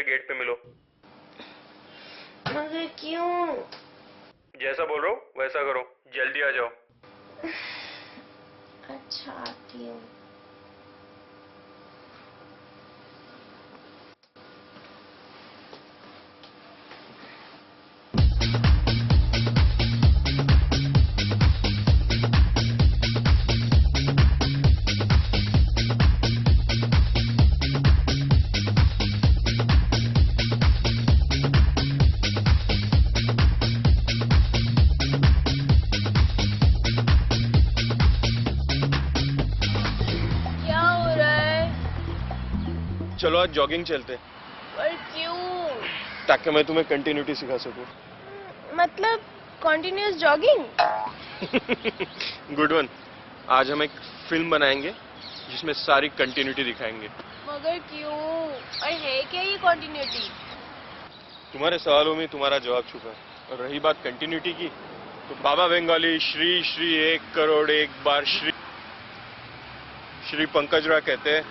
Gate पे मिलो। मगर क्यों? जैसा बोल रहा हूँ वैसा करो, जल्दी आ जाओ। अच्छा, आती हूँ। चलो आज जॉगिंग चलते। पर क्यों? ताकि मैं तुम्हें कंटिन्यूटी सिखा सकूं। मतलब कॉन्टिन्यूअस जॉगिंग? Good one. आज हम एक फिल्म बनाएंगे जिसमें सारी कंटिन्यूटी दिखाएंगे। मगर क्यों? और है क्या ये कॉन्टिन्यूटी? तुम्हारे सवालों में तुम्हारा जवाब छुपा है। और रही बात कंटिन्यूटी की, तो बाबा बंगाली श्री श्री 1 करोड़ 1 बार श्री पंकज राय कहते हैं,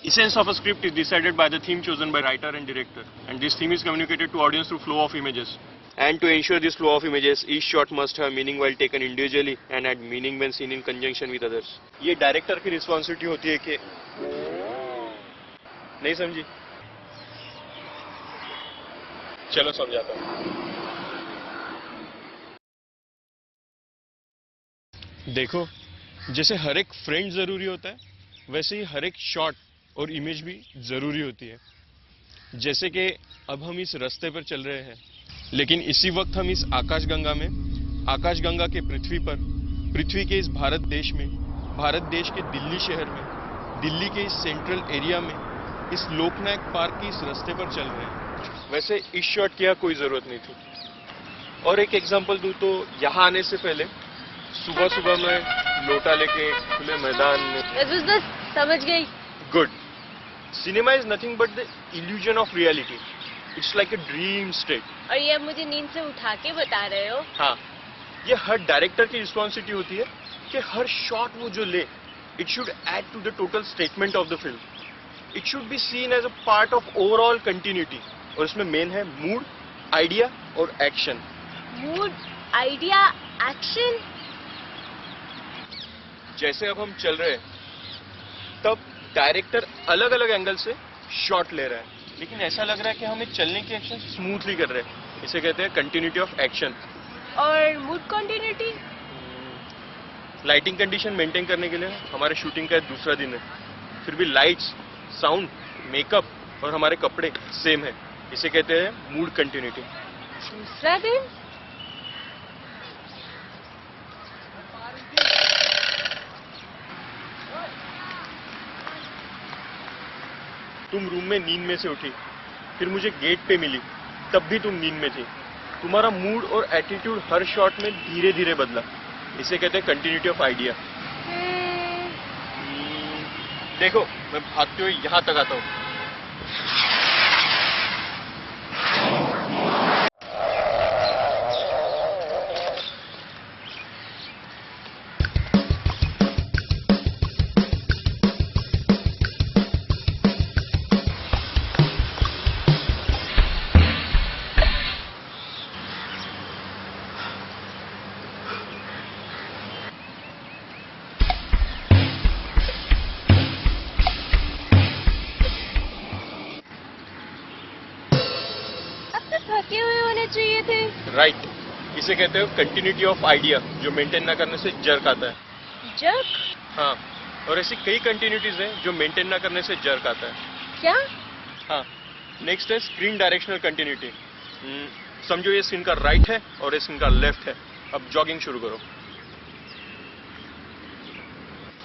Essence of a script is decided by the theme chosen by writer and director, and this theme is communicated to audience through flow of images. And to ensure this flow of images, each shot must have meaning while taken individually and add meaning when seen in conjunction with others. ये director की responsibility होती है कि नहीं समझी? चलो समझाता हूँ। देखो, जैसे हर एक फ्रेंड जरूरी होता है, वैसे ही हर एक शॉट और इमेज भी जरूरी होती है। जैसे कि अब हम इस रास्ते पर चल रहे हैं, लेकिन इसी वक्त हम इस आकाशगंगा में, आकाशगंगा के पृथ्वी पर, पृथ्वी के इस भारत देश में, भारत देश के दिल्ली शहर में, दिल्ली के इस सेंट्रल एरिया में, इस लोकनायक पार्क के इस रास्ते पर चल रहे हैं। वैसे इस शॉट की कोई जरूरत नहीं थी। और एक एग्जांपल दूं तो यहाँ आने से पहले सुबह सुबह मैं लोटा लेके खुले मैदान में। समझ गई। Good. Cinema is nothing but the illusion of reality. It's like a dream state. और ये मुझे नींद से उठा के बता रहे हो? हाँ, ये हर डायरेक्टर की रिस्पॉन्सिबिलिटी होती है कि हर शॉट वो जो ले, it should add to the total statement of the film. It should be seen as a part of overall continuity. और इसमें मेन है मूड, आइडिया और एक्शन। Mood, idea, action. जैसे अब हम चल रहे हैं, तब डायरेक्टर अलग अलग एंगल से शॉट ले रहा है, लेकिन ऐसा लग रहा है कि हमें चलने की एक्शन स्मूथली कर रहे हैं। इसे कहते हैं कंटिन्यूटी ऑफ एक्शन। और mood continuity? Lighting condition maintain करने के लिए हमारे शूटिंग का दूसरा दिन है, फिर भी लाइट्स, साउंड, मेकअप और हमारे कपड़े सेम है। इसे कहते हैं मूड कंटिन्यूटी। दूसरा दिन? तुम रूम में नींद में से उठी, फिर मुझे गेट पे मिली, तब भी तुम नींद में थी। तुम्हारा मूड और एटीट्यूड हर शॉट में धीरे धीरे बदला। इसे कहते हैं कंटिन्यूटी ऑफ आइडिया। देखो, मैं भागते हुए यहां तक आता हूँ। थके हुए होने चाहिए थे। राइट। इसे कहते हैं कंटिन्यूटी ऑफ आइडिया, जो मेंटेन ना करने से जर्क आता है। जर्क? हाँ, और ऐसी कई कंटिन्यूटीज हैं जो मेंटेन ना करने से जर्क आता है। क्या? हाँ, नेक्स्ट है स्क्रीन डायरेक्शनल कंटिन्यूटी। समझो ये स्क्रीन का राइट है और ये स्क्रीन का लेफ्ट है। अब जॉगिंग शुरू करो।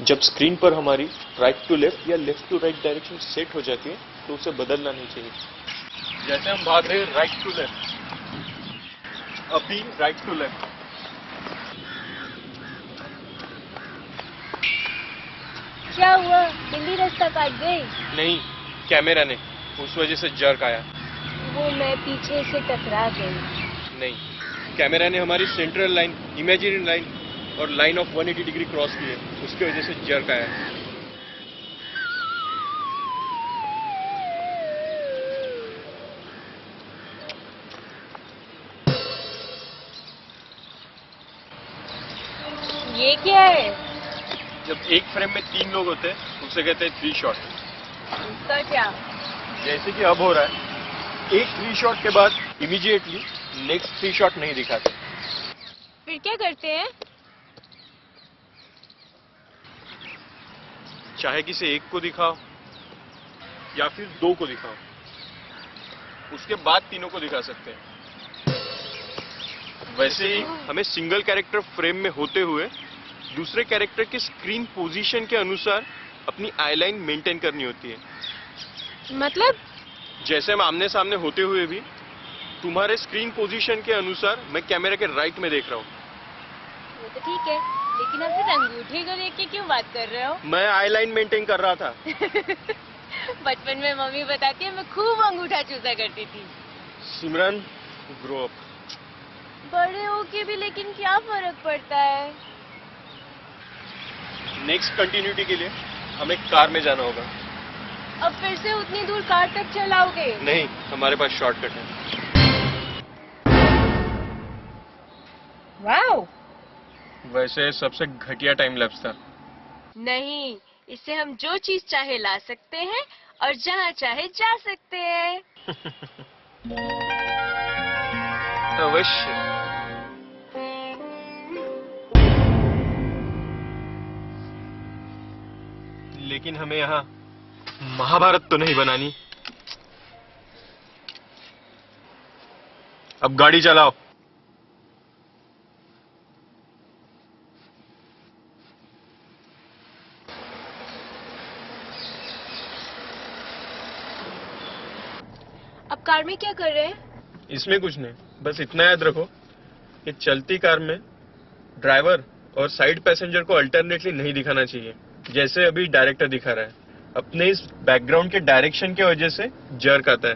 जब स्क्रीन पर हमारी राइट टू लेफ्ट या left to right direction set हो जाती है, तो उसे बदलना नहीं चाहिए। जैसे हम भाग रहे हैं राइट टू लेफ्ट, अभी राइट टू लेफ्ट। क्या हुआ? बिल्ली रास्ता काट गई? नहीं, कैमरा ने, उस वजह से जर्क आया। वो मैं पीछे से टकरा गई। नहीं, कैमरा ने हमारी सेंट्रल लाइन, इमेजिनरी लाइन और लाइन ऑफ 180 डिग्री क्रॉस की है, उसकी वजह से जर्क आया। ये क्या है? जब एक फ्रेम में 3 लोग होते हैं उसे कहते हैं 3 शॉट। उसका क्या? जैसे कि अब हो रहा है, एक 3 शॉट के बाद इमीडिएटली नेक्स्ट 3 शॉट नहीं दिखाते। फिर क्या करते हैं? चाहे किसी एक को दिखाओ या फिर 2 को दिखाओ, उसके बाद तीनों को दिखा सकते हैं। वैसे ही हमें सिंगल कैरेक्टर फ्रेम में होते हुए दूसरे कैरेक्टर के स्क्रीन पोजीशन के अनुसार अपनी आई लाइन मेंटेन करनी होती है। मतलब? जैसे हम आमने सामने होते हुए भी तुम्हारे स्क्रीन पोजीशन के अनुसार मैं कैमरा के राइट में देख रहा हूँ। वो तो ठीक है, लेकिन आप सिर्फ अंगूठे को देख के क्यों बात कर रहे हो? मैं आई लाइन मेंटेन कर रहा था। बचपन में मम्मी बताती है मैं खूब अंगूठा चूसा करती थी। सिमरन, ग्रो अप। बड़े होके भी लेकिन क्या फर्क पड़ता है? नेक्स्ट कंटिन्यूटी के लिए हमें कार में जाना होगा। अब फिर से उतनी दूर कार तक चलाओगे? नहीं, हमारे पास शॉर्टकट है। वाओ! वैसे सबसे घटिया टाइम लैप्स था। नहीं, इससे हम जो चीज चाहे ला सकते हैं और जहाँ चाहे जा सकते हैं। अवश्य। लेकिन हमें यहाँ महाभारत तो नहीं बनानी। अब गाड़ी चलाओ। अब कार में क्या कर रहे हैं? इसमें कुछ नहीं, बस इतना याद रखो कि चलती कार में ड्राइवर और साइड पैसेंजर को अल्टरनेटली नहीं दिखाना चाहिए, जैसे अभी डायरेक्टर दिखा रहा है। अपने इस बैकग्राउंड के डायरेक्शन के वजह से जर्क आता है।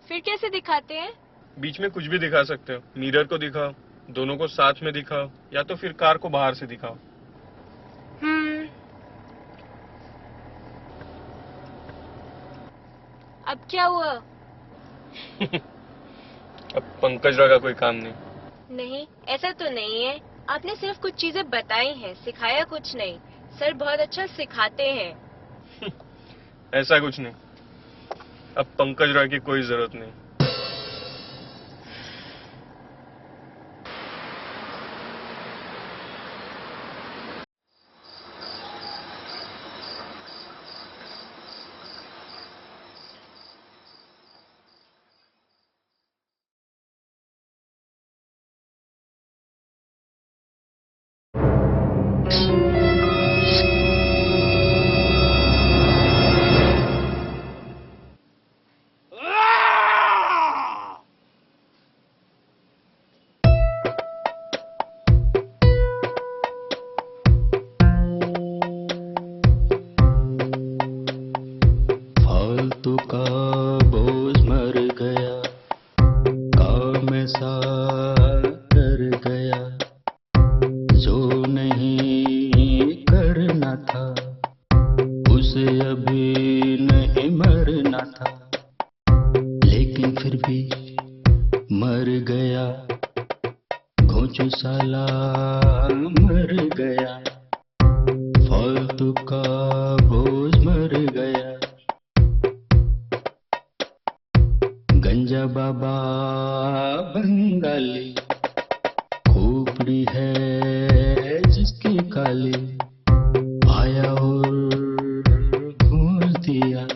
फिर कैसे दिखाते हैं? बीच में कुछ भी दिखा सकते हो। मिरर को दिखाओ, दोनों को साथ में दिखाओ, या तो फिर कार को बाहर से दिखाओ। अब क्या हुआ? अब पंकज राव का कोई काम नहीं। नहीं, ऐसा तो नहीं है। आपने सिर्फ कुछ चीजें बताई हैं, सिखाया कुछ नहीं। सर बहुत अच्छा सिखाते हैं। ऐसा कुछ नहीं। अब पंकज राव की कोई जरूरत नहीं। फालतू का बोझ मर गया, काम ऐसा कर गया, जो नहीं करना था उसे अभी नहीं मरना था, लेकिन फिर भी मर गया, घोंचू साला मर गया, फालतू का बोझ मर गया। गंजा बाबा बंगाली, खोपड़ी है जिसकी काली, आया और घूल दिया,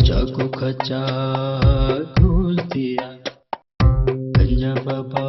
चाकू खचा घूल दिया। गंजा बाबा